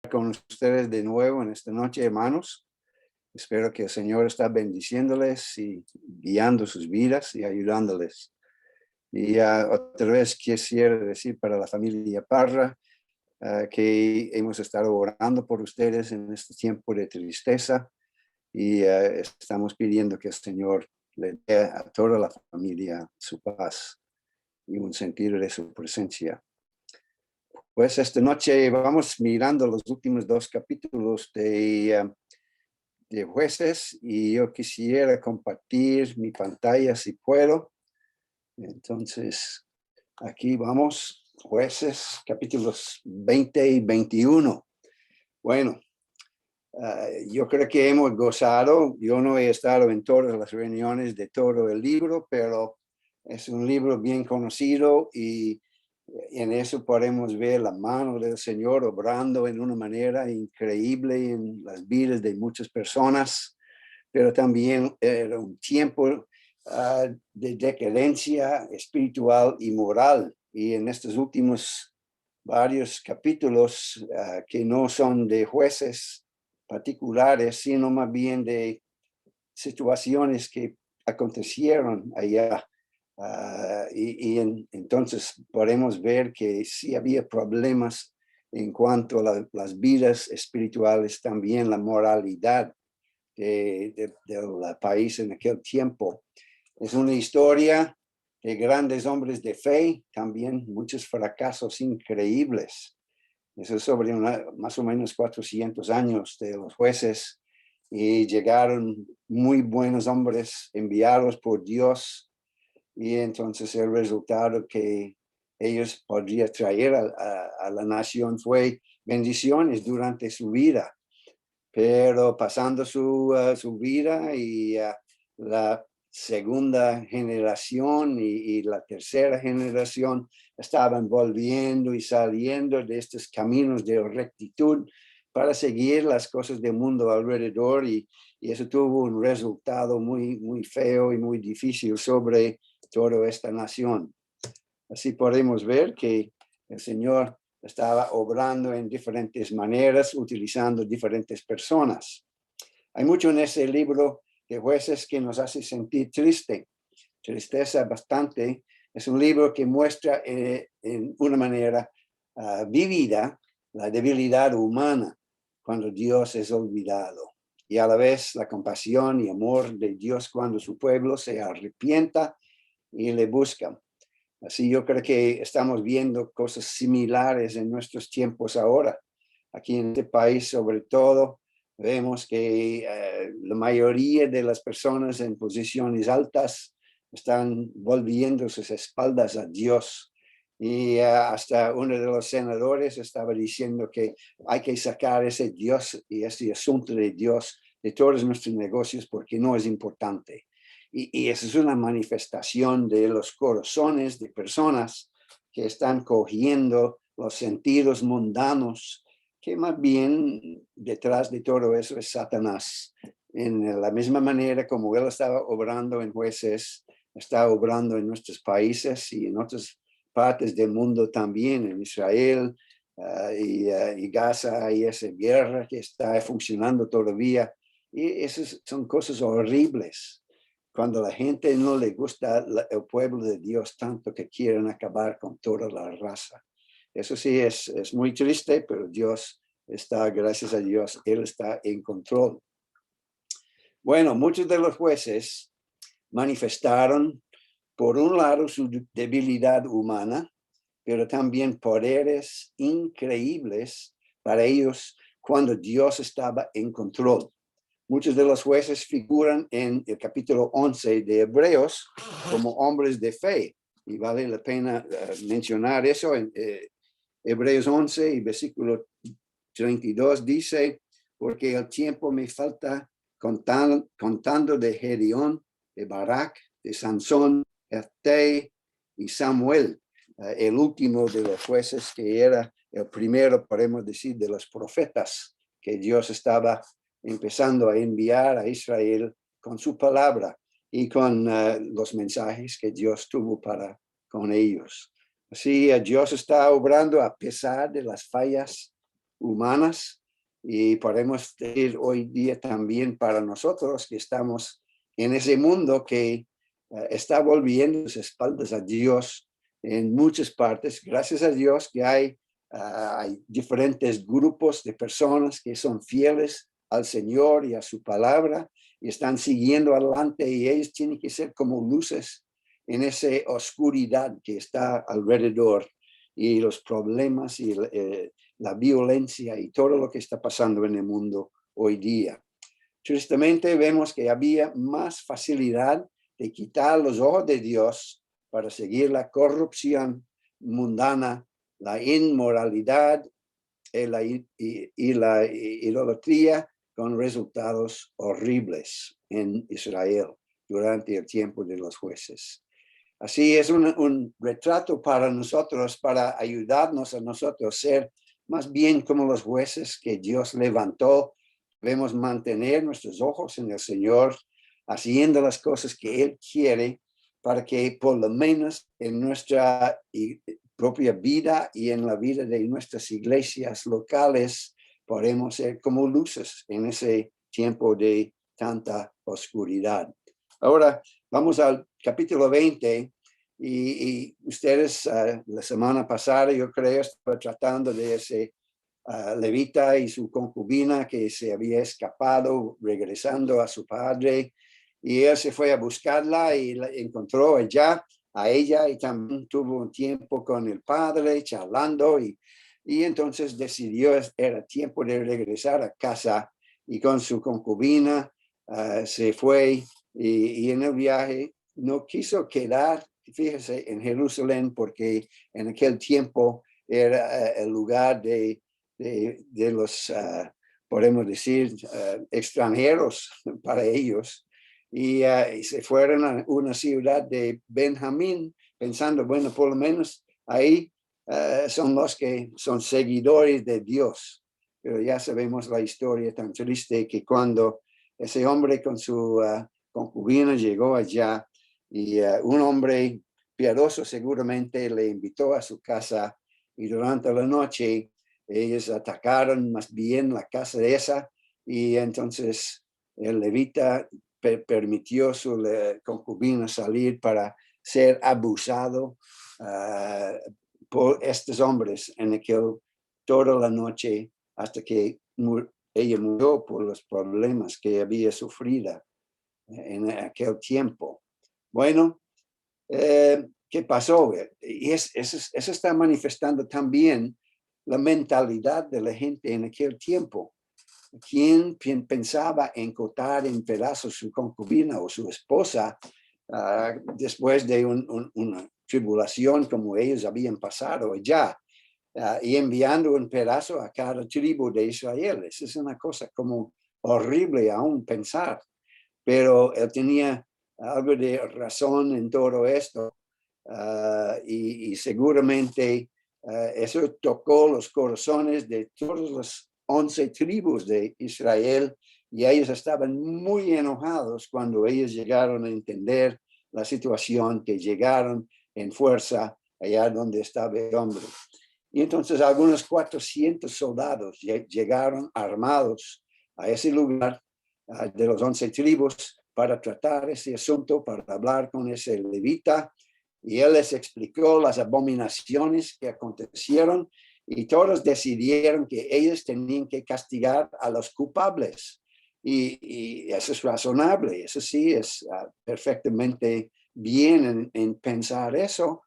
Con ustedes de nuevo en esta noche, hermanos. Espero que el Señor está bendiciéndoles y guiando sus vidas y ayudándoles. Y otra vez quisiera decir para la familia Parra que hemos estado orando por ustedes en este tiempo de tristeza y estamos pidiendo que el Señor le dé a toda la familia su paz y un sentido de su presencia. Pues esta noche vamos mirando los últimos dos capítulos de Jueces y yo quisiera compartir mi pantalla si puedo. Entonces, aquí vamos, Jueces, capítulos 20 y 21. Bueno, yo creo que hemos gozado. Yo no he estado en todas las reuniones de todo el libro, pero es un libro bien conocido y en eso podemos ver la mano del Señor obrando en una manera increíble en las vidas de muchas personas, pero también era un tiempo de decadencia espiritual y moral. Y en estos últimos varios capítulos que no son de jueces particulares, sino más bien de situaciones que acontecieron allá. Entonces podemos ver que sí había problemas en cuanto a las vidas espirituales, también la moralidad del país en aquel tiempo. Es una historia de grandes hombres de fe, también muchos fracasos increíbles. Eso es sobre más o menos 400 años de los jueces y llegaron muy buenos hombres enviados por Dios y entonces el resultado que ellos podrían traer a la nación fue bendiciones durante su vida, pero pasando su vida y la segunda generación y la tercera generación estaban volviendo y saliendo de estos caminos de rectitud para seguir las cosas del mundo alrededor y eso tuvo un resultado muy feo y muy difícil sobre toda esta nación. Así podemos ver que el Señor estaba obrando en diferentes maneras, utilizando diferentes personas. Hay mucho en ese libro de Jueces que nos hace sentir tristeza bastante. Es un libro que muestra en una manera vívida la debilidad humana cuando Dios es olvidado y a la vez la compasión y amor de Dios cuando su pueblo se arrepienta y le busca. Así yo creo que estamos viendo cosas similares en nuestros tiempos ahora. Aquí en este país, sobre todo, vemos que la mayoría de las personas en posiciones altas están volviendo sus espaldas a Dios. Y hasta uno de los senadores estaba diciendo que hay que sacar ese Dios y ese asunto de Dios de todos nuestros negocios porque no es importante. Y eso es una manifestación de los corazones de personas que están cogiendo los sentidos mundanos, que más bien detrás de todo eso es Satanás. En la misma manera como él estaba obrando en Jueces, está obrando en nuestros países y en otras partes del mundo también, en Israel y Gaza, y esa guerra que está funcionando todavía. Y esas son cosas horribles. Cuando a la gente no le gusta el pueblo de Dios tanto que quieren acabar con toda la raza. Eso sí es muy triste, pero Dios está, gracias a Dios, Él está en control. Bueno, muchos de los jueces manifestaron, por un lado, su debilidad humana, pero también poderes increíbles para ellos cuando Dios estaba en control. Muchos de los jueces figuran en el capítulo 11 de Hebreos como hombres de fe. Y vale la pena mencionar eso. En Hebreos 11 y versículo 32 dice, porque el tiempo me falta contando de Gedeón, de Barak, de Sansón, Jefté y Samuel, el último de los jueces que era el primero, podemos decir, de los profetas que Dios estaba empezando a enviar a Israel con su palabra y con los mensajes que Dios tuvo con ellos. Así Dios está obrando a pesar de las fallas humanas, y podemos decir hoy día también para nosotros que estamos en ese mundo que está volviendo sus espaldas a Dios en muchas partes. Gracias a Dios que hay diferentes grupos de personas que son fieles al Señor y a su palabra y están siguiendo adelante, y ellos tienen que ser como luces en esa oscuridad que está alrededor, y los problemas y la violencia y todo lo que está pasando en el mundo hoy día. Tristemente vemos que había más facilidad de quitar los ojos de Dios para seguir la corrupción mundana, la inmoralidad y la idolatría, con resultados horribles en Israel durante el tiempo de los jueces. Así es un retrato para nosotros, para ayudarnos a nosotros a ser más bien como los jueces que Dios levantó. Debemos mantener nuestros ojos en el Señor, haciendo las cosas que Él quiere, para que por lo menos en nuestra propia vida y en la vida de nuestras iglesias locales podemos ser como luces en ese tiempo de tanta oscuridad. Ahora vamos al capítulo 20, y ustedes la semana pasada, yo creo, estaban tratando de ese levita y su concubina que se había escapado regresando a su padre, y él se fue a buscarla y la encontró allá a ella, y también tuvo un tiempo con el padre charlando, y entonces decidió era tiempo de regresar a casa, y con su concubina se fue, y en el viaje no quiso quedar, fíjese, en Jerusalén, porque en aquel tiempo era el lugar de los, podemos decir, extranjeros para ellos. Y se fueron a una ciudad de Benjamín, pensando, bueno, por lo menos ahí son los que son seguidores de Dios. Pero ya sabemos la historia tan triste, que cuando ese hombre con su concubina llegó allá, y un hombre piadoso seguramente le invitó a su casa, y durante la noche ellos atacaron más bien la casa de esa, y entonces el levita permitió a su concubina salir para ser abusado por estos hombres toda la noche, hasta que ella murió por los problemas que había sufrido en aquel tiempo. Bueno, ¿qué pasó? Y eso está manifestando también la mentalidad de la gente en aquel tiempo. ¿Quién pensaba en cortar en pedazos su concubina o su esposa después de una tribulación como ellos habían pasado ya? Y enviando un pedazo a cada tribu de Israel. Esa es una cosa como horrible aún pensar, pero él tenía algo de razón en todo esto, y seguramente eso tocó los corazones de todos los 11 tribus de Israel, y ellos estaban muy enojados cuando ellos llegaron a entender la situación, que llegaron en fuerza allá donde estaba el hombre. Y entonces algunos 400 soldados llegaron armados a ese lugar de los 11 tribus para tratar ese asunto, para hablar con ese levita, y él les explicó las abominaciones que acontecieron, y todos decidieron que ellos tenían que castigar a los culpables. Y eso es razonable, eso sí es perfectamente bien en pensar eso.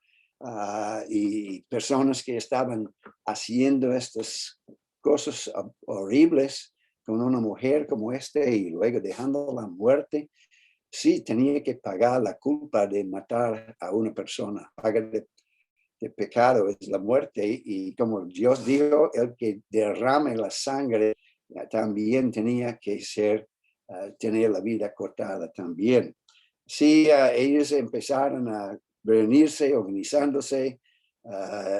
Y personas que estaban haciendo estas cosas horribles con una mujer como y luego dejando la muerte, sí tenía que pagar la culpa de matar a una persona. Paga de pecado es la muerte, y como Dios dijo, el que derrame la sangre también tenía que tener la vida cortada también. Sí, ellos empezaron a reunirse, organizándose.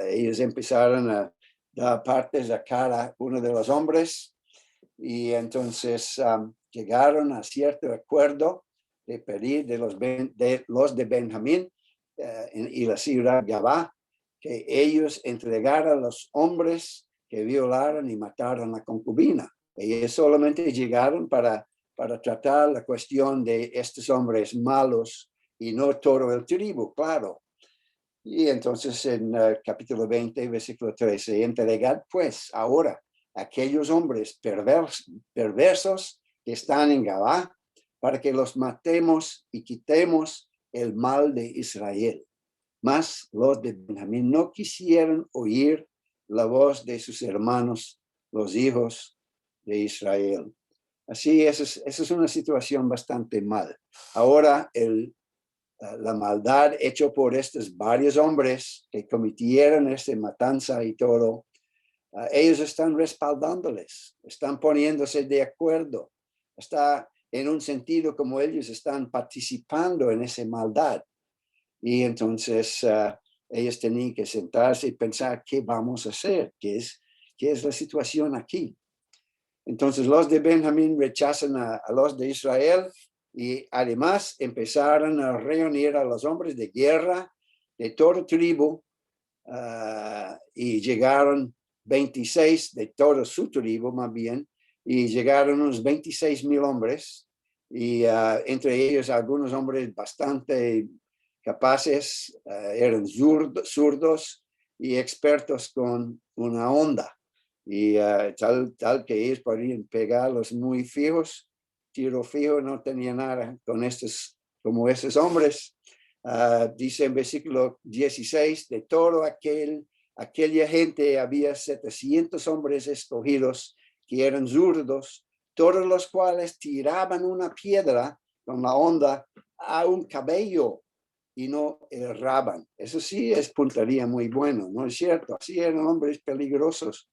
Ellos empezaron a dar partes a cada uno de los hombres, y entonces llegaron a cierto acuerdo de pedir de los de Benjamín y la ciudad Gabá, que ellos entregaran a los hombres que violaron y mataron a la concubina. Ellos solamente llegaron para tratar la cuestión de estos hombres malos y no todo el tribu, claro. Y entonces en capítulo 20, versículo 13, entregad pues ahora aquellos hombres perversos que están en Gabá, para que los matemos y quitemos el mal de Israel. Mas los de Benjamín no quisieron oír la voz de sus hermanos, los hijos de Israel. Así, esa es una situación bastante mal. Ahora, la maldad hecha por estos varios hombres que cometieron esta matanza y todo, ellos están respaldándoles, están poniéndose de acuerdo. Está en un sentido como ellos están participando en esa maldad. Y entonces ellos tenían que sentarse y pensar qué vamos a hacer, qué es la situación aquí. Entonces los de Benjamín rechazan a los de Israel y además empezaron a reunir a los hombres de guerra de toda tribu y llegaron 26 de toda su tribu más bien, y llegaron unos 26,000 hombres y entre ellos algunos hombres bastante capaces, eran zurdos y expertos con una onda. Y tal que ellos podían pegarlos muy fijos, tiro fijo, no tenía nada con como esos hombres. Dice en versículo 16, de todo aquella gente había 700 hombres escogidos que eran zurdos, todos los cuales tiraban una piedra con la onda a un cabello y no erraban. Eso sí es puntería muy bueno, ¿no es cierto? Así eran hombres peligrosos.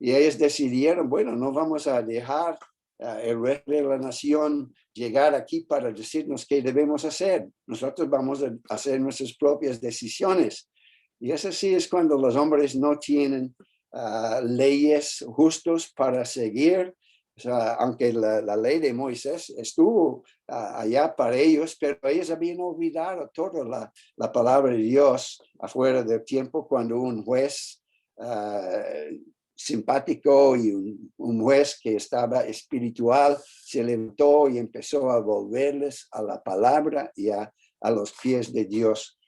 Y ellos decidieron, bueno, no vamos a dejar el resto de la nación llegar aquí para decirnos qué debemos hacer. Nosotros vamos a hacer nuestras propias decisiones. Y eso sí es cuando los hombres no tienen leyes justas para seguir. O sea, aunque la ley de Moisés estuvo allá para ellos, pero ellos habían olvidado toda la palabra de Dios afuera del tiempo cuando un juez simpático y un juez que estaba espiritual se levantó y empezó a volverles a la palabra y a los pies de Dios.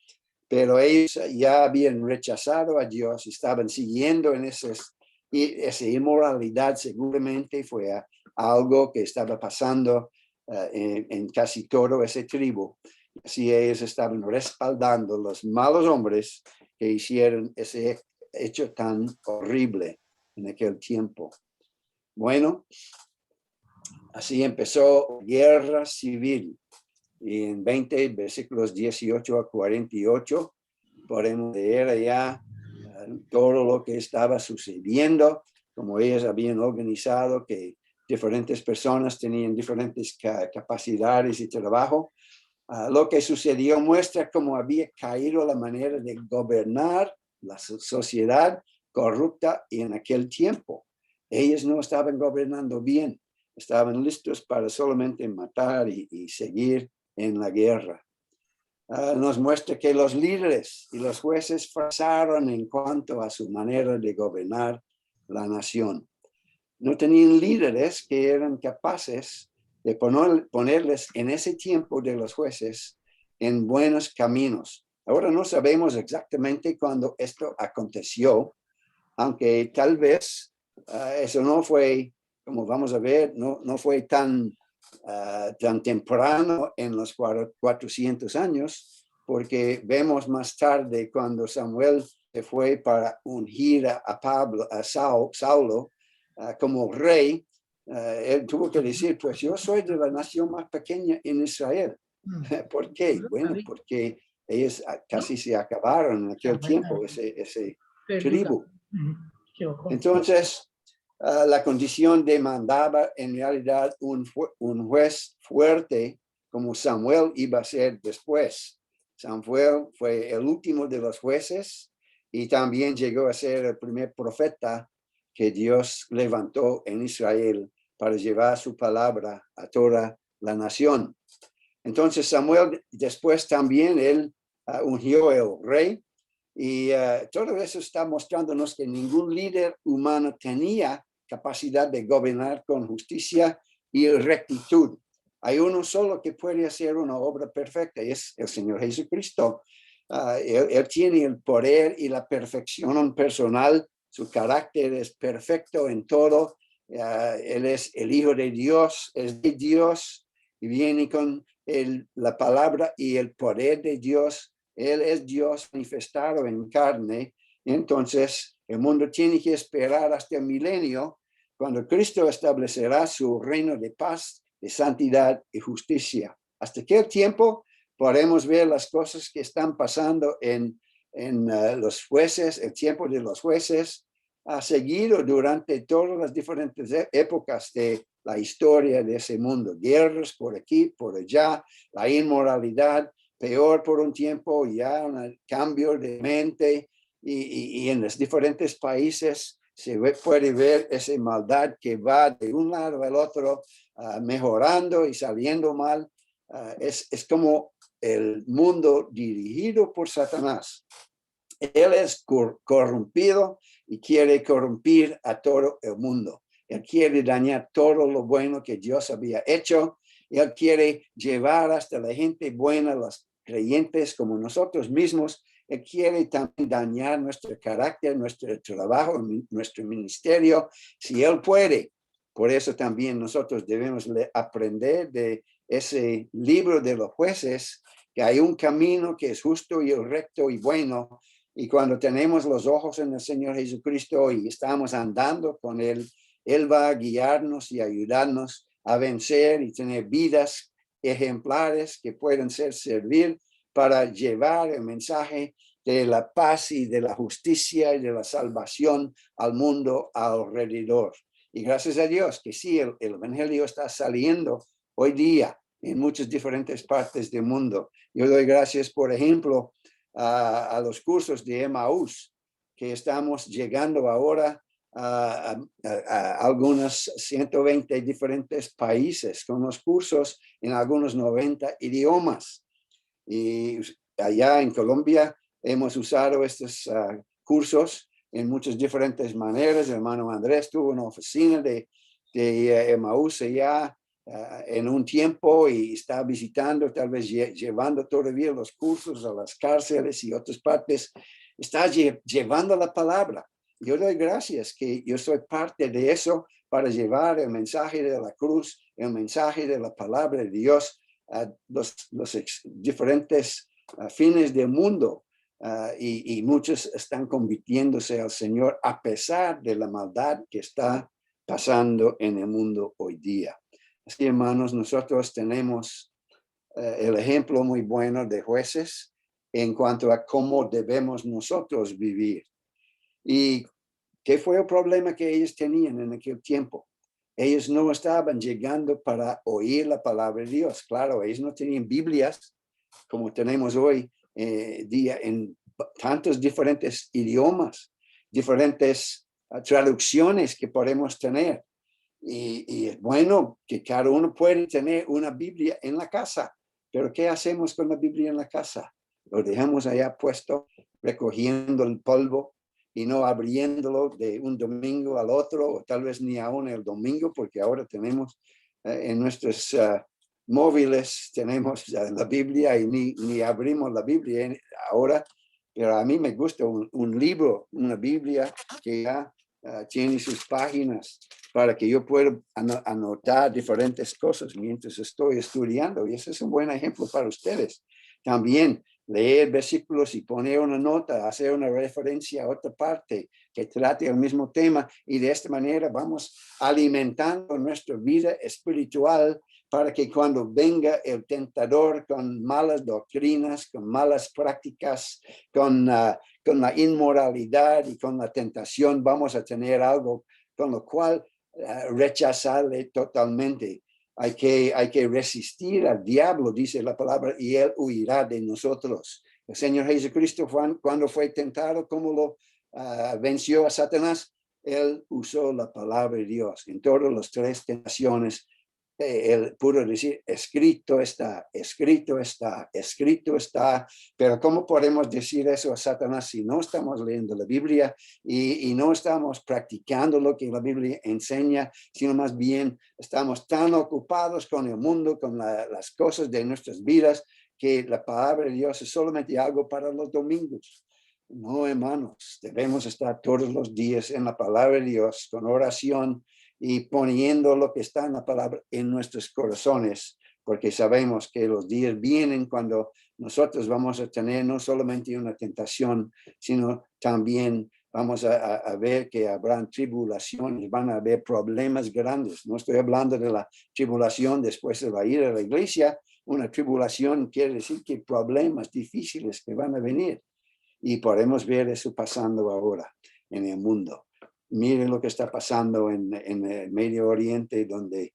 Pero ellos ya habían rechazado a Dios, estaban siguiendo en esa inmoralidad. Seguramente fue algo que estaba pasando en casi todo ese tribu. Así ellos estaban respaldando los malos hombres que hicieron ese hecho tan horrible en aquel tiempo. Bueno, así empezó guerra civil. Y en 20 versículos 18 a 48 podemos leer ya todo lo que estaba sucediendo, como ellos habían organizado, que diferentes personas tenían diferentes capacidades y trabajo. Lo que sucedió muestra cómo había caído la manera de gobernar la sociedad corrupta en aquel tiempo. Ellos no estaban gobernando bien, estaban listos para solamente matar y seguir en la guerra. Nos muestra que los líderes y los jueces fracasaron en cuanto a su manera de gobernar la nación. No tenían líderes que eran capaces de ponerles en ese tiempo de los jueces en buenos caminos. Ahora no sabemos exactamente cuándo esto aconteció, aunque tal vez eso no fue, como vamos a ver, no fue tan temprano en los 400 años, porque vemos más tarde cuando Samuel se fue para ungir a Saulo como rey, él tuvo que decir, pues yo soy de la nación más pequeña en Israel. ¿Por qué? Bueno, porque ellos casi se acabaron en aquel tiempo, ese tribu. Entonces, la condición demandaba en realidad un juez fuerte como Samuel iba a ser después. Samuel fue el último de los jueces y también llegó a ser el primer profeta que Dios levantó en Israel para llevar su palabra a toda la nación. Entonces Samuel después también él ungió el rey Y todo eso está mostrándonos que ningún líder humano tenía capacidad de gobernar con justicia y rectitud. Hay uno solo que puede hacer una obra perfecta, y es el Señor Jesucristo. Él tiene el poder y la perfección personal. Su carácter es perfecto en todo. Él es el Hijo de Dios, es de Dios, y viene con la palabra y el poder de Dios. Él es Dios manifestado en carne. Entonces, el mundo tiene que esperar hasta el milenio, cuando Cristo establecerá su reino de paz, de santidad y justicia. Hasta aquel tiempo podemos ver las cosas que están pasando en los jueces, el tiempo de los jueces, ha seguido durante todas las diferentes épocas de la historia de ese mundo. Guerras por aquí, por allá, la inmoralidad, peor por un tiempo, ya un cambio de mente, y en los diferentes países puede ver esa maldad que va de un lado al otro, mejorando y saliendo mal. Es como el mundo dirigido por Satanás. Él es corrompido y quiere corrompir a todo el mundo. Él quiere dañar todo lo bueno que Dios había hecho. Él quiere llevar hasta la gente buena, los creyentes como nosotros mismos. Él quiere también dañar nuestro carácter, nuestro trabajo, nuestro ministerio, si él puede. Por eso también nosotros debemos aprender de ese libro de los jueces, que hay un camino que es justo y recto y bueno. Y cuando tenemos los ojos en el Señor Jesucristo y estamos andando con Él, Él va a guiarnos y ayudarnos a vencer y tener vidas ejemplares que pueden servir para llevar el mensaje de la paz y de la justicia y de la salvación al mundo alrededor. Y gracias a Dios que sí, el Evangelio está saliendo hoy día en muchas diferentes partes del mundo. Yo doy gracias, por ejemplo, a los cursos de Emmaús, que estamos llegando ahora a algunos 120 diferentes países, con los cursos en algunos 90 idiomas. Y allá en Colombia hemos usado estos cursos en muchas diferentes maneras. El hermano Andrés tuvo una oficina de Emmaús allá en un tiempo, y está visitando, tal vez llevando todavía los cursos a las cárceles y otras partes. Está llevando la palabra. Yo doy gracias que yo soy parte de eso, para llevar el mensaje de la cruz, el mensaje de la palabra de Dios a los diferentes fines del mundo. Y muchos están convirtiéndose al Señor a pesar de la maldad que está pasando en el mundo hoy día. Así, hermanos, nosotros tenemos el ejemplo muy bueno de jueces en cuanto a cómo debemos nosotros vivir. ¿Y qué fue el problema que ellos tenían en aquel tiempo? Ellos no estaban llegando para oír la palabra de Dios. Claro, ellos no tenían Biblias como tenemos hoy día en tantos diferentes idiomas, diferentes traducciones que podemos tener. Y es bueno que cada uno puede tener una Biblia en la casa, pero ¿qué hacemos con la Biblia en la casa? Lo dejamos allá puesto, recogiendo el polvo y no abriéndolo de un domingo al otro, o tal vez ni aún el domingo, porque ahora tenemos en nuestros móviles, tenemos la Biblia y ni abrimos la Biblia ahora. Pero a mí me gusta un libro, una Biblia que ya tiene sus páginas, para que yo pueda anotar diferentes cosas mientras estoy estudiando. Y ese es un buen ejemplo para ustedes. También leer versículos y poner una nota, hacer una referencia a otra parte que trate el mismo tema, y de esta manera vamos alimentando nuestra vida espiritual, para que cuando venga el tentador con malas doctrinas, con malas prácticas, con la inmoralidad y con la tentación, vamos a tener algo con lo cual rechazarle totalmente. Hay que resistir al diablo, dice la palabra, y él huirá de nosotros. El Señor Jesucristo, cuando fue tentado, ¿cómo lo venció a Satanás? Él usó la palabra de Dios. En todas las tres tentaciones, él pudo decir, escrito está, escrito está, escrito está, pero ¿cómo podemos decir eso a Satanás si no estamos leyendo la Biblia y no estamos practicando lo que la Biblia enseña, sino más bien estamos tan ocupados con el mundo, con las cosas de nuestras vidas, que la palabra de Dios es solamente algo para los domingos? No, hermanos, debemos estar todos los días en la palabra de Dios, con oración, y poniendo lo que está en la palabra en nuestros corazones, porque sabemos que los días vienen cuando nosotros vamos a tener no solamente una tentación, sino también vamos a ver que habrán tribulaciones, van a haber problemas grandes. No estoy hablando de la tribulación después de ir a la iglesia. Una tribulación quiere decir que problemas difíciles que van a venir. Y podemos ver eso pasando ahora en el mundo. Miren lo que está pasando en el Medio Oriente, donde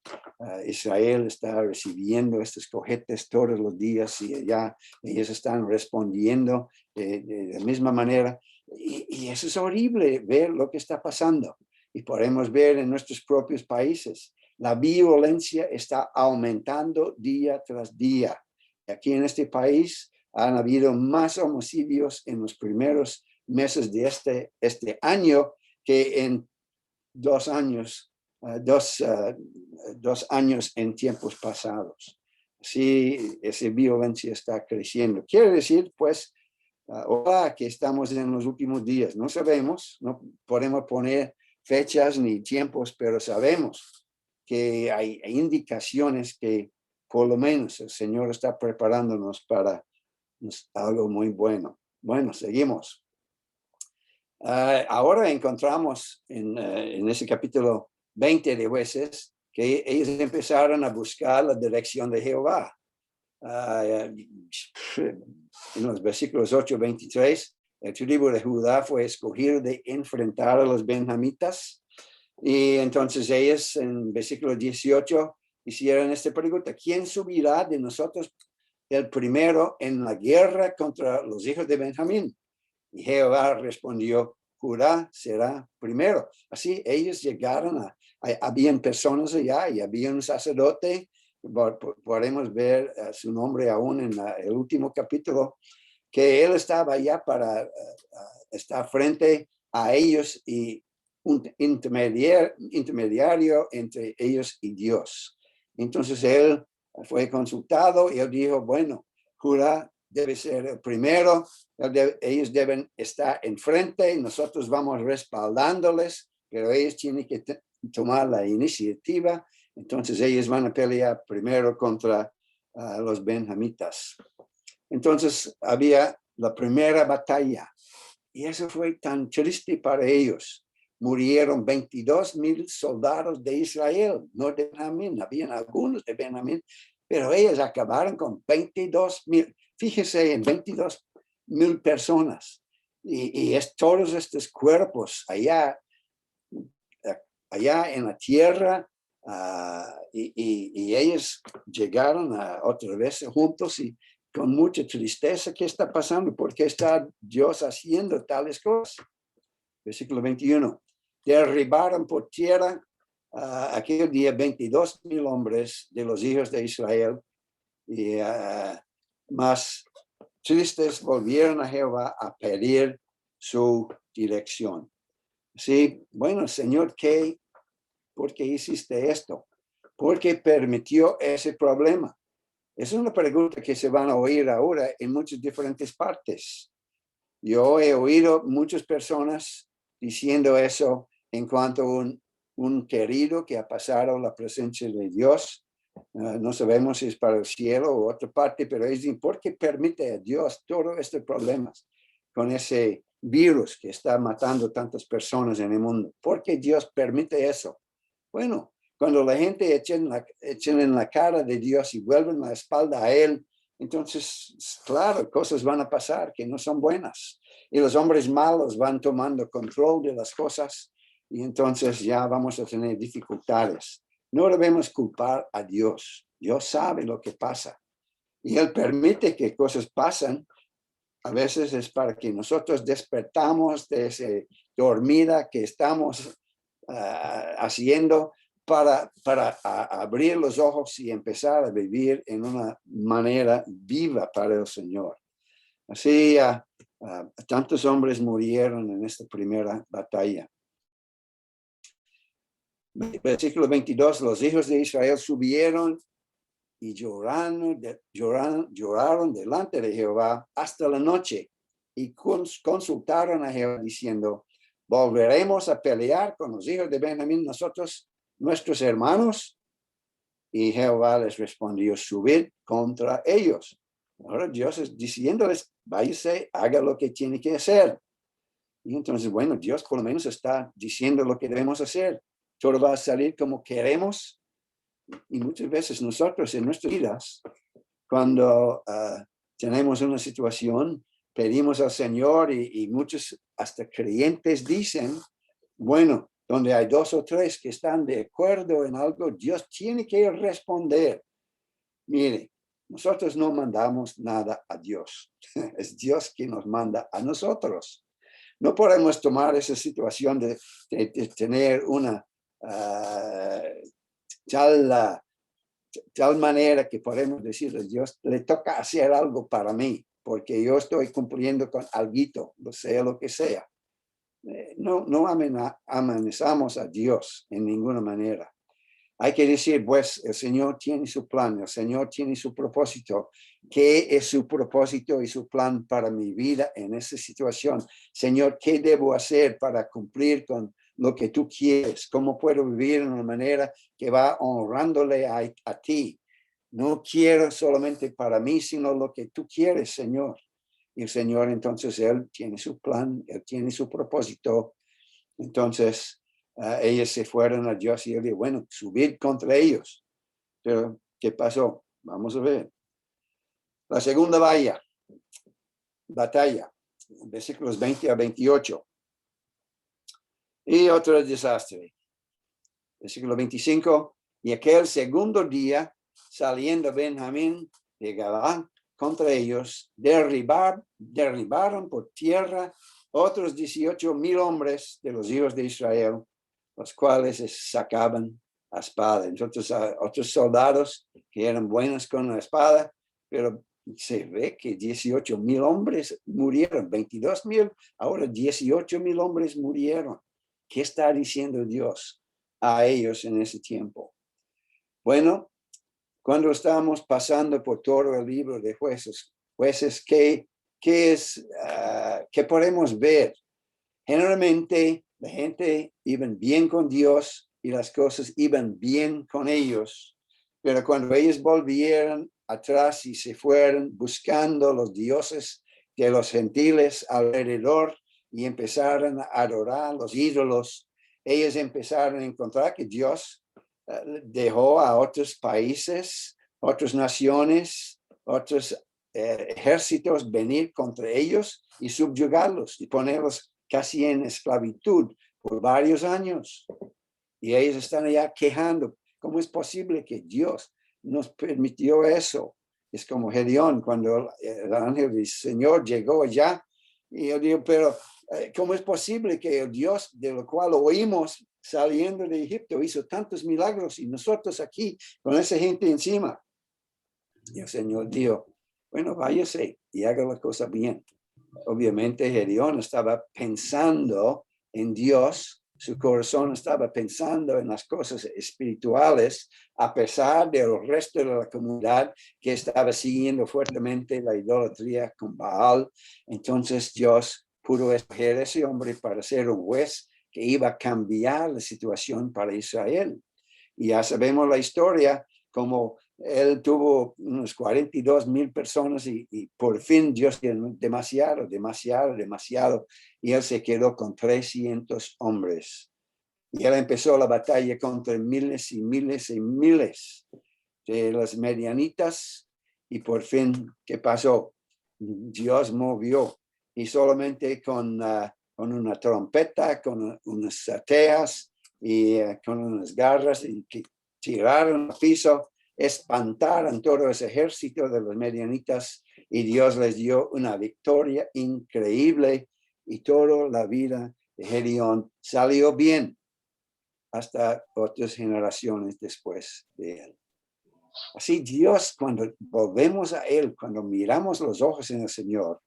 Israel está recibiendo estos cohetes todos los días y allá ellos están respondiendo de la misma manera. Y eso es horrible, ver lo que está pasando. Y podemos ver en nuestros propios países. La violencia está aumentando día tras día. Aquí en este país han habido más homicidios en los primeros meses de este año que en 2 años, 2 años en tiempos pasados. Sí, esa violencia está creciendo. Quiere decir, pues, ahora que estamos en los últimos días. No sabemos, no podemos poner fechas ni tiempos, pero sabemos que hay indicaciones que por lo menos el Señor está preparándonos para algo muy bueno. Bueno, seguimos. Ahora encontramos en ese capítulo 20 de Jueces que ellos empezaron a buscar la dirección de Jehová. En los versículos 8-23, el tribu de Judá fue escogido de enfrentar a los benjamitas. Y entonces ellos en versículo 18 hicieron esta pregunta: ¿quién subirá de nosotros el primero en la guerra contra los hijos de Benjamín? Y Jehová respondió: Judá será primero. Así ellos llegaron habían personas allá y había un sacerdote, podemos ver su nombre aún en el último capítulo, que él estaba allá para estar frente a ellos y un intermediario entre ellos y Dios. Entonces él fue consultado y él dijo: bueno, Judá debe ser el primero, ellos deben estar enfrente, nosotros vamos respaldándoles, pero ellos tienen que tomar la iniciativa. Entonces ellos van a pelear primero contra los benjamitas. Entonces había la primera batalla y eso fue tan triste para ellos. Murieron 22,000 soldados de Israel, no de Benjamín, habían algunos de Benjamín, pero ellos acabaron con 22,000. Fíjese en 22,000 personas y todos estos cuerpos allá en la tierra, y ellos llegaron otra vez juntos y con mucha tristeza. ¿Qué está pasando? ¿Por qué está Dios haciendo tales cosas? Versículo 21. Derribaron por tierra aquel día 22,000 hombres de los hijos de Israel, y más tristes volvieron a Jehová a pedir su dirección. Sí, bueno, Señor, ¿por qué hiciste esto? ¿Por qué permitió ese problema? Es una pregunta que se van a oír ahora en muchas diferentes partes. Yo he oído muchas personas diciendo eso en cuanto a un querido que ha pasado la presencia de Dios. No sabemos si es para el cielo o otra parte, pero es ¿por qué permite a Dios todos estos problemas con ese virus que está matando tantas personas en el mundo? ¿Por qué Dios permite eso? Bueno, cuando la gente echen en la cara de Dios y vuelven la espalda a Él, entonces, claro, cosas van a pasar que no son buenas. Y los hombres malos van tomando control de las cosas y entonces ya vamos a tener dificultades. No debemos culpar a Dios. Dios sabe lo que pasa. Y Él permite que cosas pasen. A veces es para que nosotros despertamos de esa dormida que estamos haciendo, abrir los ojos y empezar a vivir en una manera viva para el Señor. Así, tantos hombres murieron en esta primera batalla. Versículo 22, los hijos de Israel subieron y lloraron delante de Jehová hasta la noche y consultaron a Jehová diciendo, ¿volveremos a pelear con los hijos de Benjamín nosotros, nuestros hermanos? Y Jehová les respondió, subid contra ellos. Ahora Dios es diciéndoles, váyase, haga lo que tiene que hacer. Y entonces, bueno, Dios por lo menos está diciendo lo que debemos hacer. Todo va a salir como queremos. Y muchas veces nosotros en nuestras vidas, cuando tenemos una situación, pedimos al Señor y muchos hasta creyentes dicen, bueno, donde hay dos o tres que están de acuerdo en algo, Dios tiene que responder. Mire, nosotros no mandamos nada a Dios. Es Dios quien nos manda a nosotros. No podemos tomar esa situación de tener una tal manera que podemos decirle, Dios le toca hacer algo para mí, porque yo estoy cumpliendo con alguito, sea lo que sea. No amenazamos a Dios en ninguna manera. Hay que decir, pues, el Señor tiene su plan, el Señor tiene su propósito. ¿Qué es su propósito y su plan para mi vida en esa situación? Señor, ¿qué debo hacer para cumplir con lo que tú quieres? ¿Cómo puedo vivir de una manera que va honrándole a ti? No quiero solamente para mí, sino lo que tú quieres, Señor. Y el Señor, entonces, Él tiene su plan, Él tiene su propósito. Entonces, ellos se fueron a Dios y él dijo, bueno, subid contra ellos. Pero, ¿qué pasó? Vamos a ver. La segunda batalla, versículos 20 a 28. Y otro desastre. Versículo 25. Y aquel segundo día, saliendo Benjamín de Gabá contra ellos, derribaron por tierra otros 18,000 hombres de los hijos de Israel, los cuales sacaban a espada. Entonces, otros soldados que eran buenos con la espada, pero se ve que 18,000 hombres murieron, 22,000, ahora 18,000 hombres murieron. ¿Qué está diciendo Dios a ellos en ese tiempo? Bueno, cuando estamos pasando por todo el libro de Jueces, ¿qué podemos ver? Generalmente la gente iba bien con Dios y las cosas iban bien con ellos, pero cuando ellos volvieron atrás y se fueron buscando los dioses de los gentiles alrededor y empezaron a adorar los ídolos, ellos empezaron a encontrar que Dios dejó a otros países, otras naciones, otros ejércitos venir contra ellos y subyugarlos y ponerlos casi en esclavitud por varios años. Y ellos están allá quejando. ¿Cómo es posible que Dios nos permitió eso? Es como Gedeón, cuando el ángel del Señor llegó allá. Y yo digo, pero ¿cómo es posible que el Dios de lo cual oímos saliendo de Egipto hizo tantos milagros y nosotros aquí con esa gente encima? Y el Señor dijo, bueno, váyase y haga las cosas bien. Obviamente Gedeón estaba pensando en Dios, su corazón estaba pensando en las cosas espirituales, a pesar del resto de la comunidad que estaba siguiendo fuertemente la idolatría con Baal. Entonces Dios pudo escoger a ese hombre para ser un juez que iba a cambiar la situación para Israel. Y ya sabemos la historia, como él tuvo unos 42,000 personas y por fin Dios tiene demasiado. Y él se quedó con 300 hombres. Y él empezó la batalla contra miles y miles y miles de las medianitas. Y por fin, ¿qué pasó? Dios movió. Y solamente con una trompeta, con unas teas y con unas garras y que tiraron al piso, espantaron todo ese ejército de los medianitas y Dios les dio una victoria increíble y toda la vida de Gedeón salió bien. hasta otras generaciones después de él. Así Dios, cuando volvemos a Él, cuando miramos los ojos en el Señor,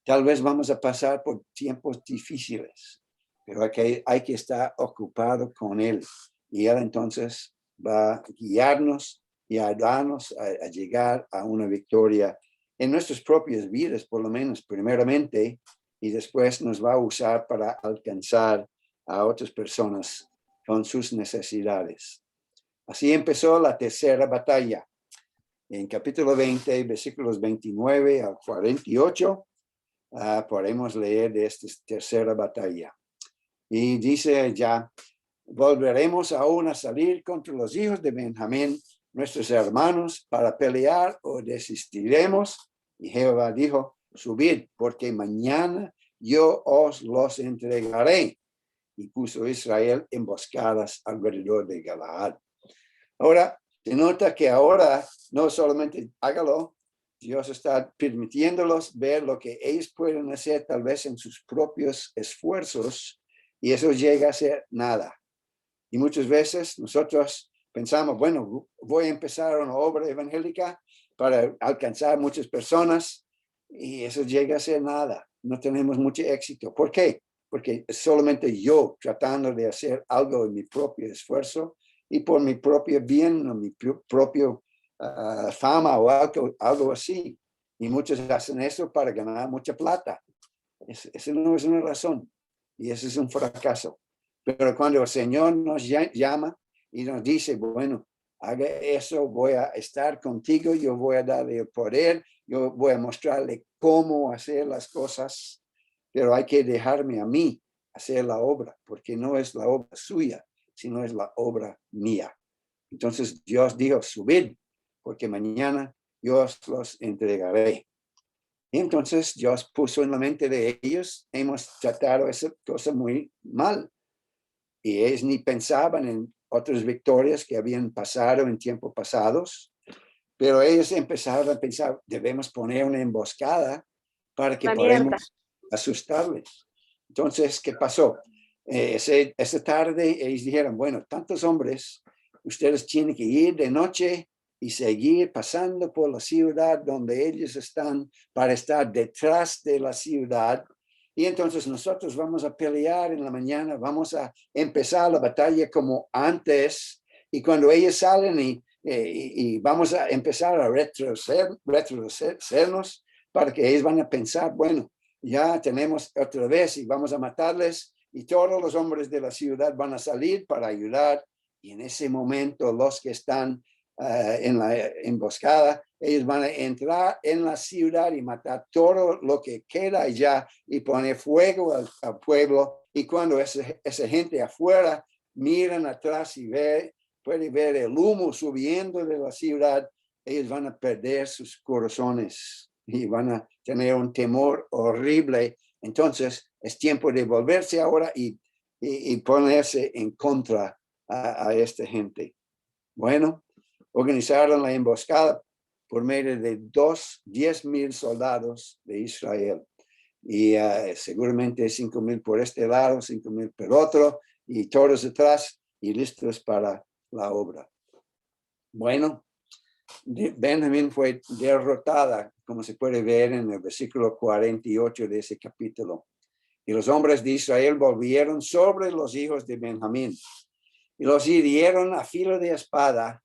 tal vez vamos a pasar por tiempos difíciles, pero hay que estar ocupado con Él. Y Él entonces va a guiarnos y a ayudarnos a llegar a una victoria en nuestras propias vidas, por lo menos primeramente, y después nos va a usar para alcanzar a otras personas con sus necesidades. Así empezó la tercera batalla. En capítulo 20, versículos 29 al 48, podemos leer de esta tercera batalla. Y dice ya, volveremos aún a salir contra los hijos de Benjamín, nuestros hermanos, para pelear o desistiremos. Y Jehová dijo, subid, porque mañana yo os los entregaré. Y puso Israel emboscadas alrededor de Galaad. Ahora, se nota que ahora no solamente hágalo, Dios está permitiéndolos ver lo que ellos pueden hacer tal vez en sus propios esfuerzos, y eso llega a ser nada. Y muchas veces nosotros pensamos, bueno, voy a empezar una obra evangélica para alcanzar muchas personas, y eso llega a ser nada. No tenemos mucho éxito. ¿Por qué? Porque es solamente yo tratando de hacer algo en mi propio esfuerzo y por mi propio bien o mi propio fama o algo así. Y muchos hacen eso para ganar mucha plata. Eso no es una razón. Y eso es un fracaso. Pero cuando el Señor nos llama y nos dice, bueno, haga eso, voy a estar contigo, yo voy a darle el poder, yo voy a mostrarle cómo hacer las cosas, pero hay que dejarme a mí hacer la obra, porque no es la obra suya, sino es la obra mía. Entonces Dios dijo, subid, porque mañana yo os los entregaré. Y entonces Dios puso en la mente de ellos, hemos tratado esa cosa muy mal. Y ellos ni pensaban en otras victorias que habían pasado en tiempos pasados, pero ellos empezaron a pensar, debemos poner una emboscada para que podamos asustarles. Entonces, ¿qué pasó? Esa tarde ellos dijeron, bueno, tantos hombres, ustedes tienen que ir de noche y seguir pasando por la ciudad donde ellos están para estar detrás de la ciudad. Y entonces nosotros vamos a pelear en la mañana, vamos a empezar la batalla como antes. Y cuando ellos salen y vamos a empezar a retrocedernos para que ellos van a pensar, bueno, ya tenemos otra vez y vamos a matarles y todos los hombres de la ciudad van a salir para ayudar. Y en ese momento los que están en la emboscada, ellos van a entrar en la ciudad y matar todo lo que queda allá y poner fuego al pueblo. Y cuando esa gente afuera miran atrás y puede ver el humo subiendo de la ciudad, ellos van a perder sus corazones y van a tener un temor horrible. Entonces es tiempo de volverse ahora y ponerse en contra a esta gente. Bueno, organizaron la emboscada por medio de 10,000 soldados de Israel. Y seguramente 5,000 por este lado, 5,000 por otro, y todos atrás y listos para la obra. Bueno, Benjamín fue derrotada, como se puede ver en el versículo 48 de ese capítulo. Y los hombres de Israel volvieron sobre los hijos de Benjamín y los hirieron a filo de espada,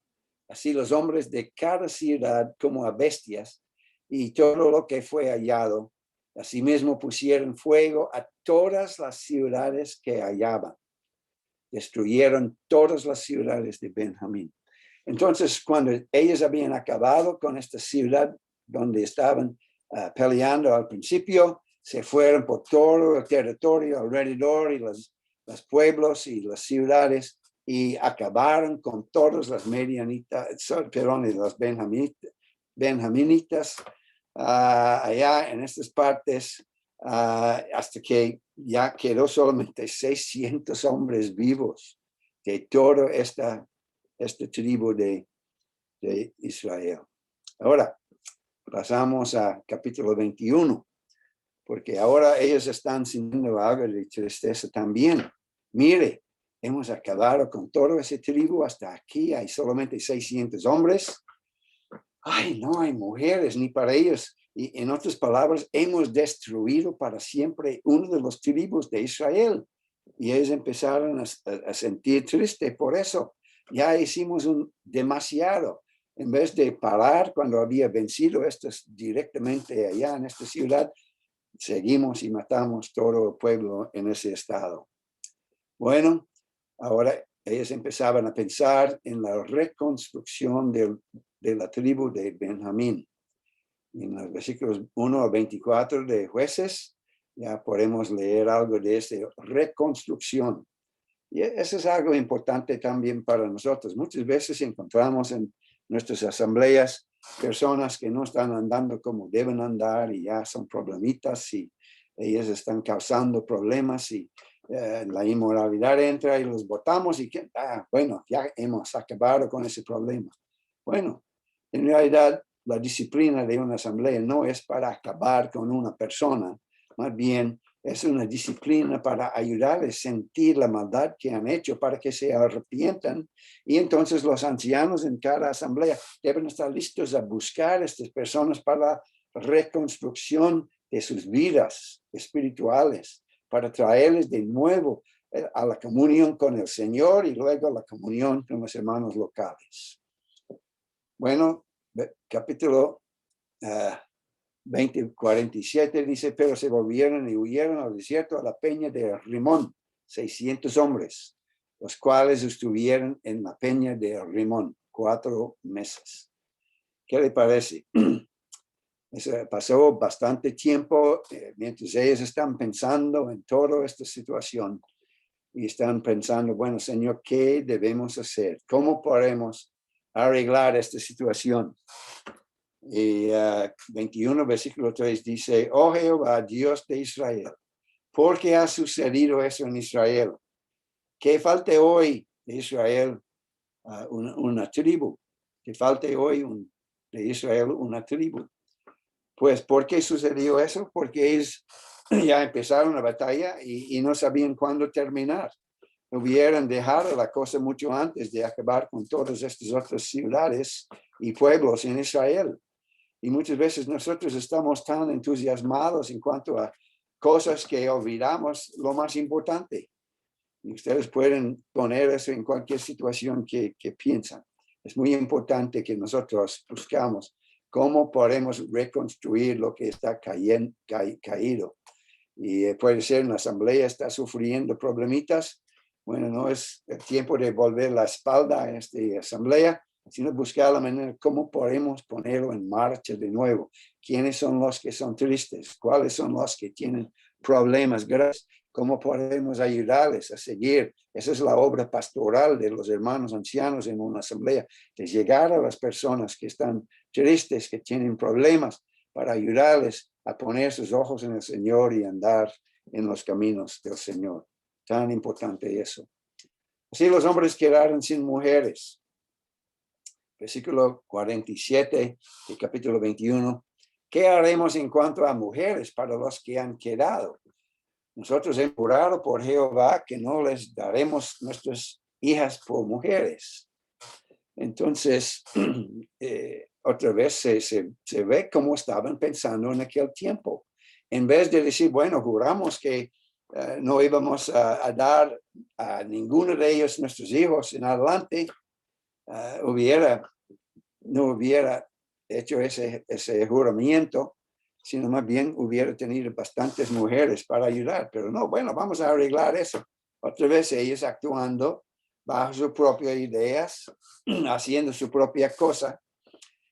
así los hombres de cada ciudad como a bestias, y todo lo que fue hallado. Asimismo pusieron fuego a todas las ciudades que hallaban. Destruyeron todas las ciudades de Benjamín. Entonces, cuando ellos habían acabado con esta ciudad donde estaban peleando al principio, se fueron por todo el territorio alrededor y los pueblos y las ciudades y acabaron con todas las las benjaminitas allá en estas partes hasta que ya quedó solamente 600 hombres vivos de toda esta tribu de Israel. Ahora pasamos a capítulo 21, porque ahora ellos están sintiendo algo de tristeza también. Mire, hemos acabado con toda esa tribu hasta aquí, hay solamente 600 hombres. Ay, no hay mujeres ni para ellos. Y en otras palabras, hemos destruido para siempre uno de los tribus de Israel. Y ellos empezaron a sentir triste por eso. Ya hicimos demasiado. En vez de parar cuando había vencido estos directamente allá en esta ciudad, seguimos y matamos todo el pueblo en ese estado. Bueno, ahora ellos empezaban a pensar en la reconstrucción de la tribu de Benjamín. En los versículos 1 a 24 de Jueces, ya podemos leer algo de esta reconstrucción. Y eso es algo importante también para nosotros. Muchas veces encontramos en nuestras asambleas personas que no están andando como deben andar y ya son problemitas y ellas están causando problemas y la inmoralidad entra y los votamos y bueno, ya hemos acabado con ese problema. Bueno, en realidad la disciplina de una asamblea no es para acabar con una persona, más bien es una disciplina para ayudarles a sentir la maldad que han hecho para que se arrepientan. Y entonces los ancianos en cada asamblea deben estar listos a buscar a estas personas para la reconstrucción de sus vidas espirituales, para traerles de nuevo a la comunión con el Señor y luego a la comunión con los hermanos locales. Bueno, capítulo 20:47 dice, pero se volvieron y huyeron al desierto a la peña de Rimón, 600 hombres, los cuales estuvieron en la peña de Rimón 4 meses. ¿Qué le parece? Pasó bastante tiempo mientras ellos están pensando en toda esta situación y están pensando, bueno, Señor, ¿qué debemos hacer? ¿Cómo podemos arreglar esta situación? Y 21, versículo 3 dice, oh Jehová, Dios de Israel, ¿por qué ha sucedido eso en Israel? Que falte hoy de Israel una tribu, que falte hoy de Israel una tribu. Pues, ¿por qué sucedió eso? Porque ellos ya empezaron la batalla y no sabían cuándo terminar. Hubieran dejado la cosa mucho antes de acabar con todas estas otras ciudades y pueblos en Israel. Y muchas veces nosotros estamos tan entusiasmados en cuanto a cosas que olvidamos lo más importante. Y ustedes pueden poner eso en cualquier situación que piensan. Es muy importante que nosotros buscamos cómo podemos reconstruir lo que está caído. Y puede ser una asamblea está sufriendo problemitas. Bueno, no es el tiempo de volver la espalda a esta asamblea, sino buscar la manera cómo podemos ponerlo en marcha de nuevo. ¿Quiénes son los que son tristes? ¿Cuáles son los que tienen problemas graves? ¿Cómo podemos ayudarles a seguir? Esa es la obra pastoral de los hermanos ancianos en una asamblea, de llegar a las personas que están tristes, que tienen problemas, para ayudarles a poner sus ojos en el Señor y andar en los caminos del Señor. Tan importante eso. Así los hombres quedaron sin mujeres. Versículo 47 del capítulo 21. ¿Qué haremos en cuanto a mujeres para los que han quedado? Nosotros hemos jurado por Jehová que no les daremos nuestras hijas por mujeres. Entonces, otra vez se ve cómo estaban pensando en aquel tiempo. En vez de decir, bueno, juramos que no íbamos a dar a ninguno de ellos nuestros hijos en adelante, no hubiera hecho ese juramento, sino más bien hubiera tenido bastantes mujeres para ayudar. Pero no, bueno, vamos a arreglar eso. Otra vez ellos actuando bajo sus propias ideas, haciendo su propia cosa.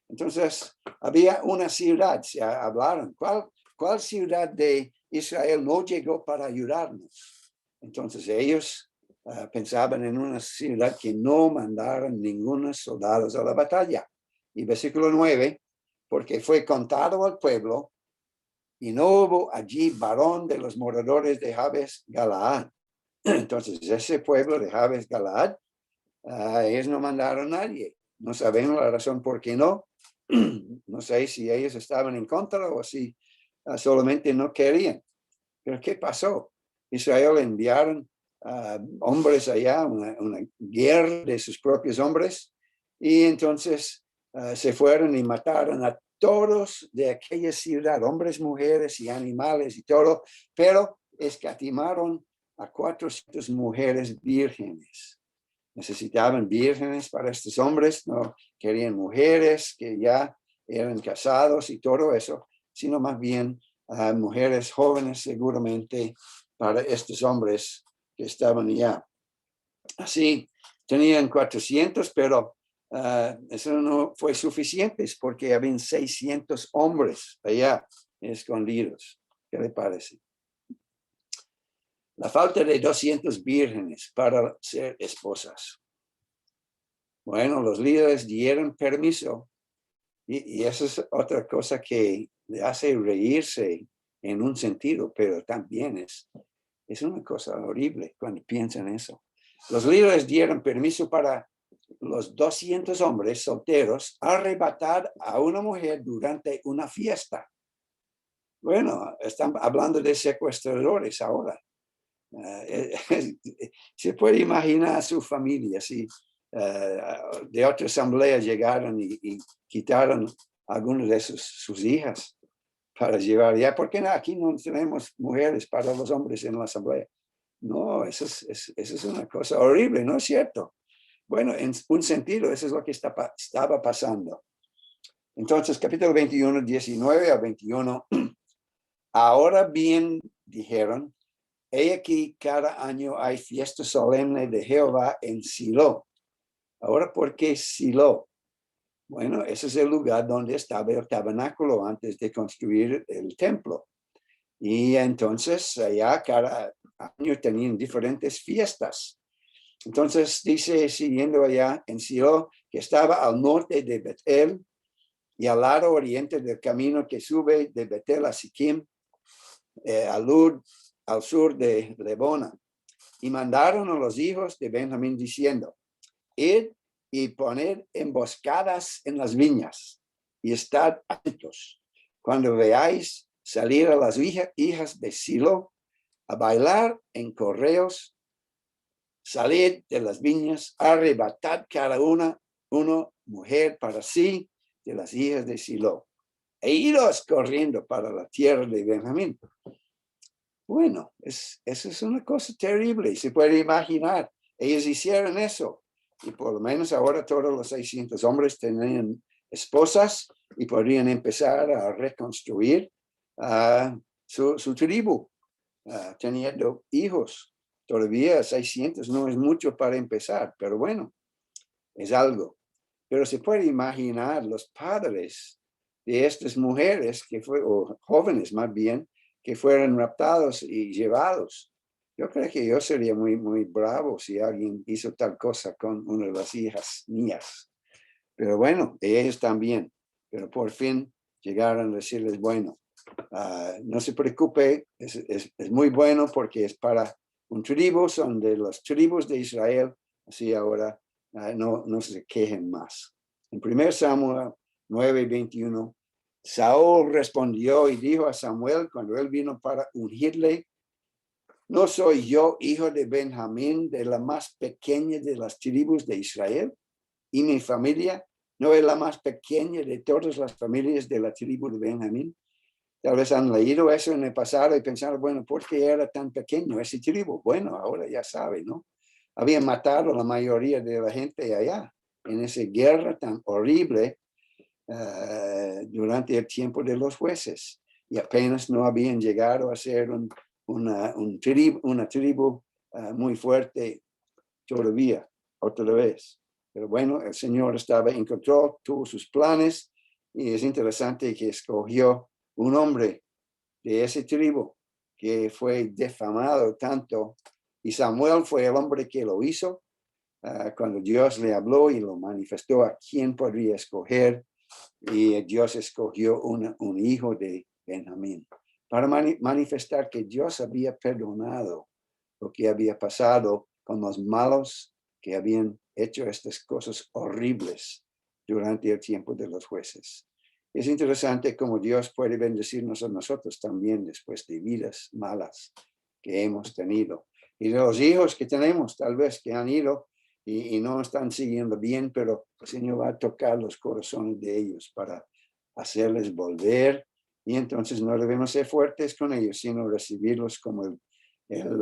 Entonces, había una ciudad, se hablaron, ¿cuál ciudad de Israel no llegó para ayudarnos? Entonces ellos pensaban en una ciudad que no mandaron ningunos soldados a la batalla. Y versículo 9, porque fue contado al pueblo y no hubo allí varón de los moradores de Jabes Galaad. Entonces ese pueblo de Jabes Galaad, ellos no mandaron a nadie. No sabemos la razón por qué no. No sé si ellos estaban en contra o si solamente no querían. Pero ¿qué pasó? Israel enviaron hombres allá, una guerra de sus propios hombres, y entonces se fueron y mataron a todos de aquella ciudad, hombres, mujeres y animales y todo, pero escatimaron a 400 mujeres vírgenes. Necesitaban vírgenes para estos hombres, no querían mujeres que ya eran casados y todo eso, sino más bien mujeres jóvenes seguramente para estos hombres que estaban allá. Así, tenían 400, pero eso no fue suficiente porque habían 600 hombres allá escondidos. ¿Qué le parece? La falta de 200 vírgenes para ser esposas. Bueno, los líderes dieron permiso y eso es otra cosa que le hace reírse en un sentido, pero también es una cosa horrible cuando piensan eso. Los líderes dieron permiso para los 200 hombres solteros arrebatar a una mujer durante una fiesta. Bueno, están hablando de secuestradores ahora. Se puede imaginar a su familia si de otra asamblea llegaron y quitaron algunas de sus hijas para llevar ya. ¿Por qué no? Aquí no tenemos mujeres para los hombres en la asamblea. No, eso es una cosa horrible, ¿no es cierto? Bueno, en un sentido, eso es lo que estaba pasando. Entonces, capítulo 21, 19 a 21. Ahora bien, dijeron, he aquí cada año hay fiesta solemne de Jehová en Silo. Ahora, ¿por qué Silo? Bueno, ese es el lugar donde estaba el tabernáculo antes de construir el templo. Y entonces allá cada año tenían diferentes fiestas. Entonces dice, siguiendo allá en Silo, que estaba al norte de Betel y al lado oriente del camino que sube de Betel a Siquim, al sur de Lebona. Y mandaron a los hijos de Benjamín diciendo, id y poned emboscadas en las viñas y estad atentos. Cuando veáis salir a las hijas de Silo a bailar en correos, salid de las viñas, arrebatad cada una mujer para sí de las hijas de Silo e iros corriendo para la tierra de Benjamín. Bueno, eso es una cosa terrible, se puede imaginar. Ellos hicieron eso y por lo menos ahora todos los 600 hombres tenían esposas y podrían empezar a reconstruir su tribu, teniendo hijos. Todavía 600 no es mucho para empezar, pero bueno, es algo. Pero se puede imaginar los padres de estas mujeres, o jóvenes más bien, que fueron raptados y llevados. Yo creo que yo sería muy, muy bravo si alguien hizo tal cosa con una de las hijas mías. Pero bueno, ellos también. Pero por fin llegaron a decirles, bueno, no se preocupe, es muy bueno porque es para un tribu, son de las tribus de Israel, así ahora no se quejen más. En 1 Samuel 9:21, Saúl respondió y dijo a Samuel cuando él vino para ungirle, ¿no soy yo hijo de Benjamín, de la más pequeña de las tribus de Israel? Y mi familia no es la más pequeña de todas las familias de la tribu de Benjamín. Tal vez han leído eso en el pasado y pensaron, bueno, ¿por qué era tan pequeño ese tribu? Bueno, ahora ya sabe, ¿no? Habían matado a la mayoría de la gente allá en esa guerra tan horrible durante el tiempo de los jueces. Y apenas no habían llegado a ser una tribu muy fuerte todavía, otra vez. Pero bueno, el Señor estaba en control, tuvo sus planes y es interesante que escogió un hombre de ese tribu que fue defamado tanto y Samuel fue el hombre que lo hizo cuando Dios le habló y lo manifestó a quién podría escoger y Dios escogió un hijo de Benjamín para manifestar que Dios había perdonado lo que había pasado con los malos que habían hecho estas cosas horribles durante el tiempo de los jueces. Es interesante cómo Dios puede bendecirnos a nosotros también después de vidas malas que hemos tenido. y de los hijos que tenemos, tal vez, que han ido y no están siguiendo bien, pero el Señor va a tocar los corazones de ellos para hacerles volver. Y entonces no debemos ser fuertes con ellos, sino recibirlos como el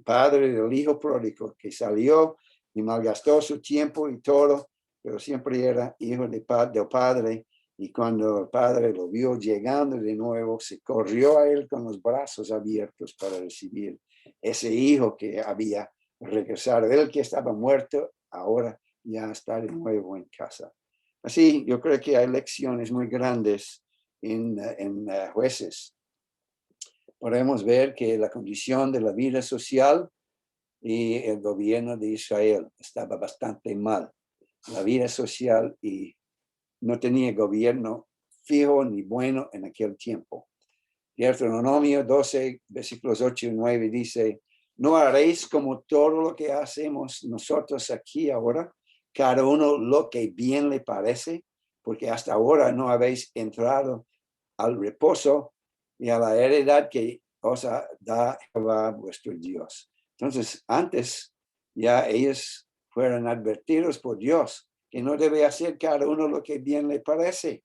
padre del hijo pródigo que salió y malgastó su tiempo y todo, pero siempre era hijo del padre. Y cuando el padre lo vio llegando de nuevo, se corrió a él con los brazos abiertos para recibir ese hijo que había regresado. Él que estaba muerto, ahora ya está de nuevo en casa. Así, yo creo que hay lecciones muy grandes en Jueces. Podemos ver que la condición de la vida social y el gobierno de Israel estaba bastante mal. La vida social y no tenía gobierno fijo ni bueno en aquel tiempo. Deuteronomio 12, versículos 8 y 9 dice, no haréis como todo lo que hacemos nosotros aquí ahora, cada uno lo que bien le parece, porque hasta ahora no habéis entrado al reposo y a la heredad que os da Jehová vuestro Dios. Entonces, antes ya ellos fueron advertidos por Dios que no debe hacer cada uno lo que bien le parece.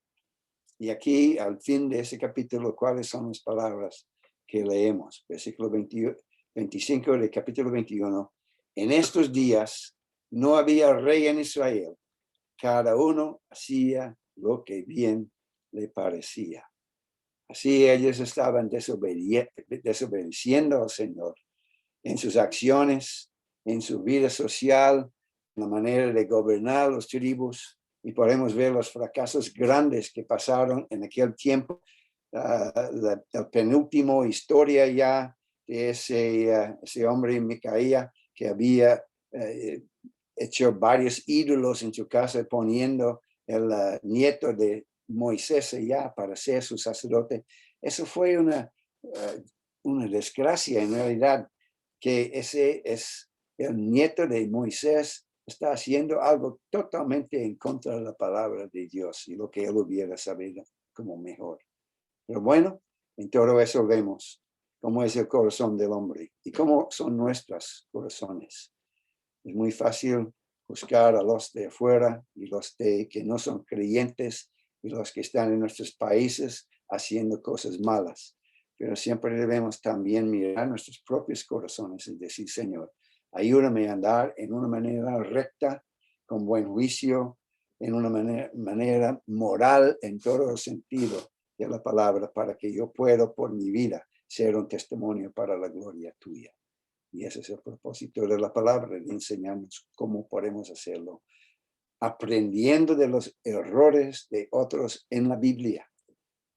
Y aquí, al fin de ese capítulo, ¿cuáles son las palabras que leemos? Versículo 25 del capítulo 21. En estos días no había rey en Israel. Cada uno hacía lo que bien le parecía. Así ellos estaban desobedeciendo al Señor en sus acciones, en su vida social, en la manera de gobernar los tribus. Y podemos ver los fracasos grandes que pasaron en aquel tiempo. La penúltima historia ya de ese hombre Micaía que había hecho varios ídolos en su casa, poniendo el nieto de Moisés allá para ser su sacerdote. Eso fue una desgracia en realidad, que ese es el nieto de Moisés, está haciendo algo totalmente en contra de la palabra de Dios y lo que él hubiera sabido como mejor. Pero bueno, en todo eso vemos cómo es el corazón del hombre y cómo son nuestros corazones. Es muy fácil buscar a los de afuera y los que no son creyentes y los que están en nuestros países haciendo cosas malas. Pero siempre debemos también mirar nuestros propios corazones y decir, Señor, ayúdame a andar en una manera recta, con buen juicio, en una manera moral en todo el sentido de la palabra, para que yo pueda por mi vida ser un testimonio para la gloria tuya. Y ese es el propósito de la palabra, de enseñarnos cómo podemos hacerlo, aprendiendo de los errores de otros en la Biblia.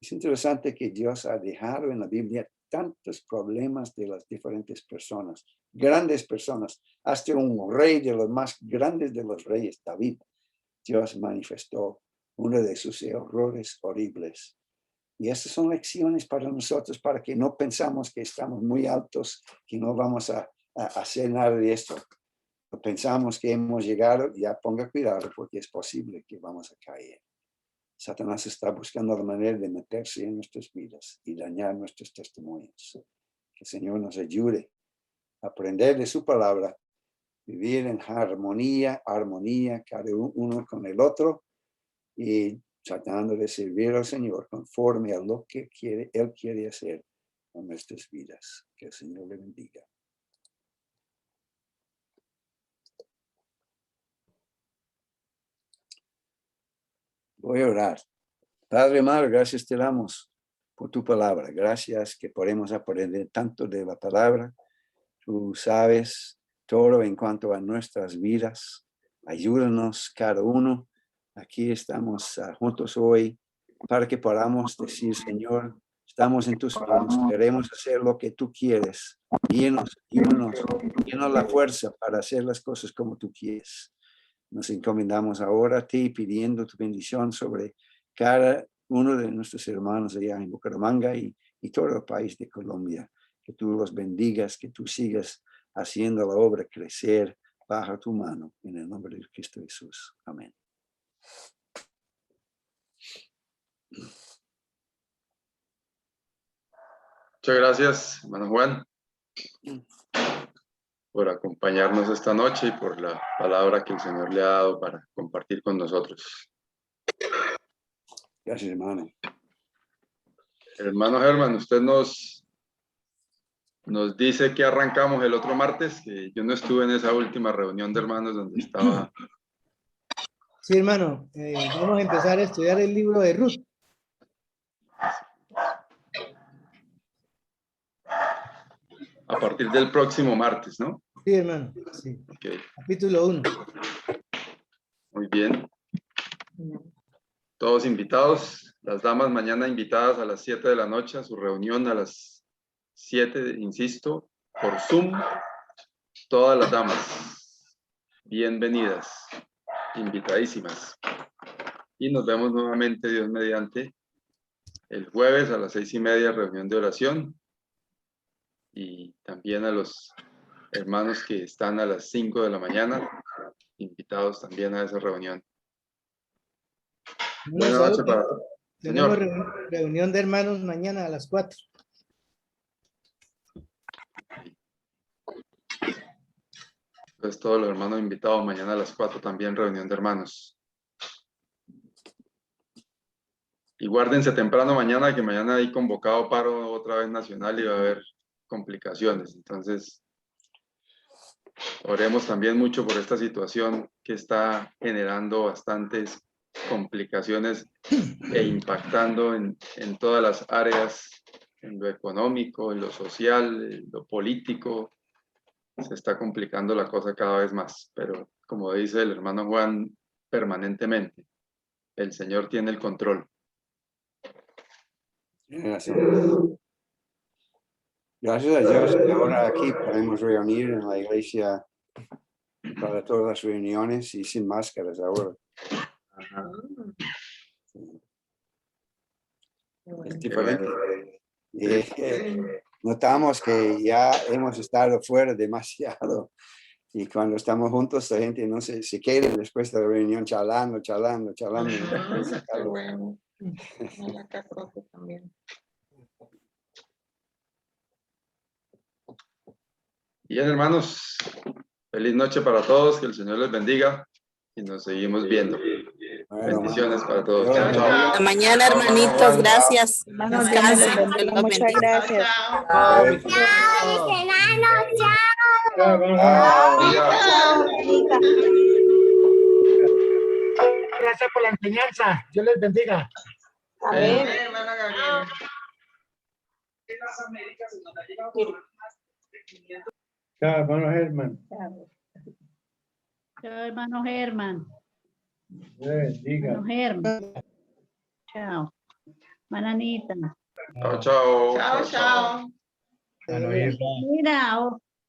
Es interesante que Dios ha dejado en la Biblia tantos problemas de las diferentes personas, grandes personas, hasta un rey de los más grandes de los reyes, David. Dios manifestó uno de sus errores horribles. Y esas son lecciones para nosotros, para que no pensamos que estamos muy altos, que no vamos a hacer nada de esto. Pensamos que hemos llegado, ya ponga cuidado, porque es posible que vamos a caer. Satanás está buscando la manera de meterse en nuestras vidas y dañar nuestros testimonios. Que el Señor nos ayude a aprender de su palabra, vivir en armonía, cada uno con el otro, y tratando de servir al Señor conforme a lo que Él quiere hacer con nuestras vidas. Que el Señor le bendiga. Voy a orar. Padre amado, gracias te damos por tu palabra. Gracias que podemos aprender tanto de la palabra. Tú sabes todo en cuanto a nuestras vidas. Ayúdanos cada uno. Aquí estamos juntos hoy para que podamos decir, Señor, estamos en tus manos, queremos hacer lo que tú quieres. Guíenos la fuerza para hacer las cosas como tú quieres. Nos encomendamos ahora a ti pidiendo tu bendición sobre cada uno de nuestros hermanos allá en Bucaramanga y todo el país de Colombia. Que tú los bendigas, que tú sigas haciendo la obra crecer bajo tu mano. En el nombre de Cristo Jesús. Amén. Muchas gracias, hermano Juan. por acompañarnos esta noche y por la palabra que el Señor le ha dado para compartir con nosotros. Gracias, hermano. Hermano Germán, usted nos dice que arrancamos el otro martes, que yo no estuve en esa última reunión de hermanos donde estaba. Sí, hermano, vamos a empezar a estudiar el libro de Ruth. A partir del próximo martes, ¿no? Sí, hermano, sí. Okay. Capítulo 1. Muy bien. Todos invitados, las damas mañana invitadas a las 7 de la noche a su reunión a las 7, insisto, por Zoom. Todas las damas, bienvenidas, invitadísimas. Y nos vemos nuevamente, Dios mediante, el jueves a las 6:30, reunión de oración. Y también a los hermanos que están a las 5 de la mañana, invitados también a esa reunión. Buenas noches para todos. Tenemos Señor. reunión de hermanos mañana a las 4. Pues todos los hermanos invitados mañana a las 4 también reunión de hermanos. Y guárdense temprano mañana, que mañana hay convocado paro otra vez nacional y va a haber complicaciones. Entonces, oremos también mucho por esta situación que está generando bastantes complicaciones e impactando en todas las áreas, en lo económico, en lo social, en lo político. Se está complicando la cosa cada vez más, pero como dice el hermano Juan permanentemente, el Señor tiene el control. Gracias. Gracias a Dios que ahora aquí podemos reunir en la iglesia para todas las reuniones y sin máscaras ahora. Ajá. Es diferente. Notamos que ya hemos estado fuera demasiado y cuando estamos juntos la gente no se queda después de la reunión charlando. Qué bueno. En la casa también. Bien, hermanos, feliz noche para todos, que el Señor les bendiga y nos seguimos viendo. Bueno, Bendiciones para todos. Dios Chao, les chao. bendiga. Hasta mañana, hermanitos. Gracias. Hermanos, Dios me los bendiga. Muchas gracias. Gracias por la enseñanza. Dios les bendiga. Amén, hermana Gabriela. Chao, hermano Germán. Chao, hermano Germán. Dios les bendiga. Hermano Germán. Chao. Mananita. Chao, chao. Chao, chao. Hermano Germán. Mira,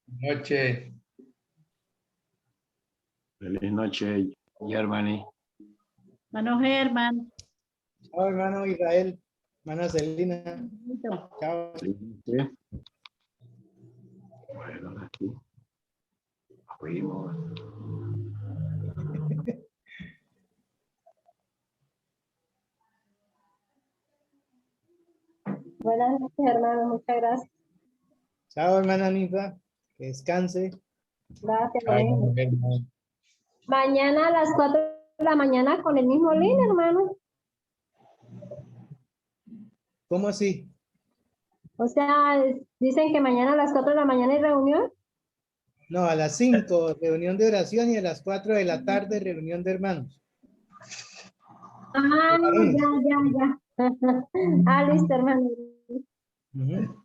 Buenas noches. Feliz noche, Germany. hermano Germán. Chao, hermano Israel. Hermana Celina. Chao. Feliz noche. Bueno, aquí. Fuimos. Buenas noches, hermanos. Muchas gracias. Chao, hermana Nifa. Que descanse. Gracias. Chao, hermano Germán. Mañana a las 4 de la mañana con el mismo link, hermano. ¿Cómo así? O sea, dicen que mañana a las 4 de la mañana hay reunión. No, a las 5, reunión de oración y a las 4 de la tarde, reunión de hermanos. Ah, ya. Ah, listo, hermano. Ujú.